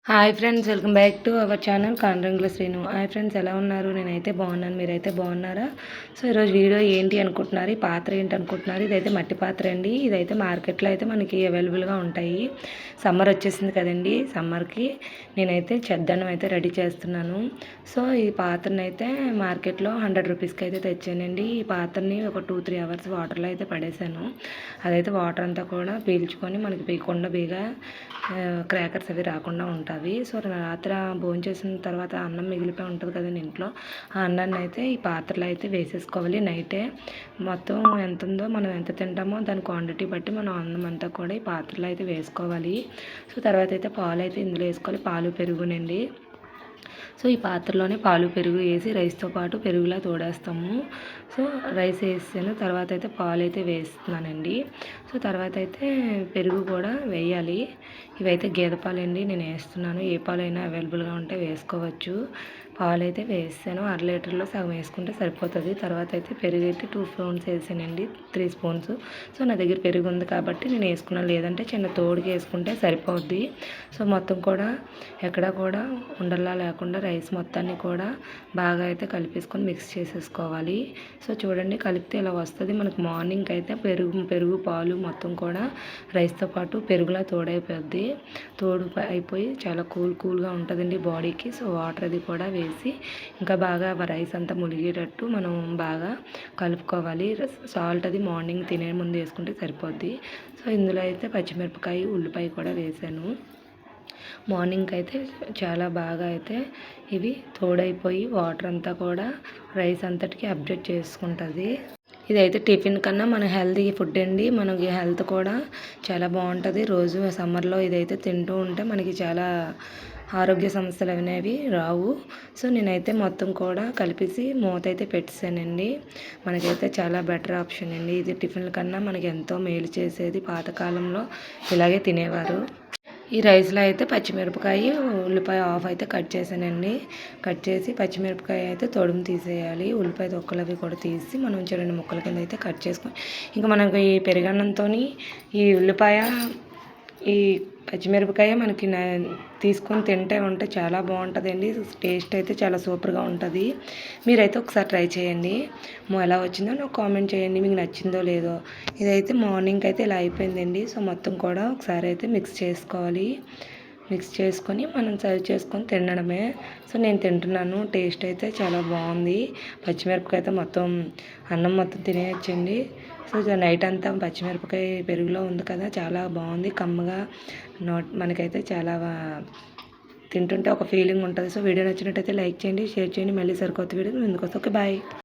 Hi friends, welcome back to our channel కానరంగుల Srinu. Hi friends, ఎలా ఉన్నారు? నేనైతే బాగున్నాను, మీరైతే బాగున్నారా? సో ఈరోజు వీడియో ఏంటి అనుకుంటున్నారు, ఈ పాత్ర ఏంటి అనుకుంటున్నారు. ఇదైతే మట్టి పాత్ర అండి. ఇదైతే మార్కెట్లో అయితే మనకి అవైలబుల్గా ఉంటాయి. సమ్మర్ వచ్చేసింది కదండి, సమ్మర్కి నేనైతే చెద్దన్నం అయితే రెడీ చేస్తున్నాను. సో ఈ పాత్రను అయితే మార్కెట్లో 100 రూపీస్కి అయితే తెచ్చానండి. ఈ పాత్రని ఒక 2-3 అవర్స్ వాటర్లో అయితే పడేసాను. అదైతే వాటర్ అంతా కూడా పీల్చుకొని మనకి పీకుండా బీగా క్రాకర్స్ అవి రాకుండా ఉంటాయి. సో రాత్రి భోజనం చేసిన తర్వాత అన్నం మిగిలిపోయి ఉంటుంది కదండి ఇంట్లో, ఆ అన్నాన్ని అయితే ఈ పాత్రలో అయితే వేసేసుకోవాలి. నైటే మొత్తం ఎంత ఉందో, మనం ఎంత తింటామో దాని క్వాంటిటీ బట్టి మనం అన్నం అంతా కూడా ఈ పాత్రలో అయితే వేసుకోవాలి. సో తర్వాత అయితే పాలు అయితే ఇందులో వేసుకోవాలి, పాలు పెరుగునండి. సో ఈ పాత్రలోనే పాలు పెరుగు వేసి రైస్తో పాటు పెరుగులా తోడేస్తాము. సో రైస్ వేసాను, తర్వాత అయితే పాలు అయితే వేస్తున్నానండి. సో తర్వాత అయితే పెరుగు కూడా వేయాలి. ఇవైతే గేదె పాలండి, నేను వేస్తున్నాను. ఏ పాలైనా అవైలబుల్గా ఉంటే వేసుకోవచ్చు. పాలు అయితే వేసాను, 1/2 లీటర్లో సగం వేసుకుంటే సరిపోతుంది. తర్వాత అయితే పెరుగు అయితే 2 స్పూన్స్ వేసానండి, 3 స్పూన్స్. సో నా దగ్గర పెరుగు ఉంది కాబట్టి నేను వేసుకున్నాను, లేదంటే చిన్న తోడుకి వేసుకుంటే సరిపోద్ది. సో మొత్తం కూడా ఎక్కడా కూడా ఉండల్లా లేకుండా రైస్ మొత్తాన్ని కూడా బాగా అయితే కలిపేసుకొని మిక్స్ చేసేసుకోవాలి. సో చూడండి, కలిపితే ఇలా వస్తుంది మనకు. మార్నింగ్ అయితే పెరుగు పాలు మొత్తం కూడా రైస్తో పాటు పెరుగులా తోడైపోద్ది. తోడు అయిపోయి చాలా కూల్గా ఉంటుందండి బాడీకి. సో వాటర్ అది కూడా వేసి ఇంకా బాగా రైస్ అంతా ములిగేటట్టు మనం బాగా కలుపుకోవాలి. సాల్ట్ అది మార్నింగ్ తినే ముందు వేసుకుంటే సరిపోద్ది. సో ఇందులో అయితే పచ్చిమిరపకాయ, ఉల్లిపాయ కూడా వేసాను. మార్నింగ్ అయితే చాలా బాగా అయితే ఇవి తోడైపోయి వాటర్ అంతా కూడా రైస్ అంతటికి అప్డేట్ చేసుకుంటుంది. ఇదైతే టిఫిన్ కన్నా మన హెల్తీ ఫుడ్ అండి. మనకి హెల్త్ కూడా చాలా బాగుంటుంది. రోజు సమ్మర్లో ఇదైతే తింటూ ఉంటే మనకి చాలా ఆరోగ్య సమస్యలు అనేవి రావు. సో నేనైతే మొత్తం కూడా కలిపేసి మూత అయితే పెట్టేశానండి. మనకైతే చాలా బెటర్ ఆప్షన్ అండి ఇది. టిఫిన్ల కన్నా మనకి ఎంతో మేలు చేసేది. పాతకాలంలో ఇలాగే తినేవారు. ఈ రైస్లో అయితే పచ్చిమిరపకాయ, ఉల్లిపాయ హాఫ్ అయితే కట్ చేశానండి. కట్ చేసి పచ్చిమిరపకాయ అయితే తొడుము తీసేయాలి. ఉల్లిపాయ తొక్కలు అవి కూడా తీసి మనం 2 ముక్కల కింద అయితే కట్ చేసుకొని, ఇంకా మనకు ఈ పెరుగన్నంతో ఈ ఉల్లిపాయ, ఈ పచ్చిమిరపకాయ మనకి తీసుకొని తింటే ఉంటే చాలా బాగుంటుందండి. టేస్ట్ అయితే చాలా సూపర్గా ఉంటుంది. మీరైతే ఒకసారి ట్రై చేయండి. ఎలా వచ్చిందో నాకు కామెంట్ చేయండి, మీకు నచ్చిందో లేదో. ఇదైతే మార్నింగ్ అయితే ఇలా అయిపోయిందండి. సో మొత్తం కూడా ఒకసారి అయితే మిక్స్ చేసుకోవాలి. మిక్స్ చేసుకొని మనం సర్వ్ చేసుకొని తినడమే. సో నేను తింటున్నాను, టేస్ట్ అయితే చాలా బాగుంది. పచ్చిమిరపకాయ అయితే మొత్తం అన్నం మొత్తం తినేయచ్చండి. సో నైట్ అంతా పచ్చిమిరపకాయ పెరుగులో ఉంది కదా, చాలా బాగుంది కమ్మగా. మనకైతే చాలా తింటుంటే ఒక ఫీలింగ్ ఉంటుంది. సో వీడియో నచ్చినట్టయితే లైక్ చేయండి, షేర్ చేయండి. మళ్ళీ సరికొత్త వీడియో ముందుకు వస్తే ఓకే, బాయ్.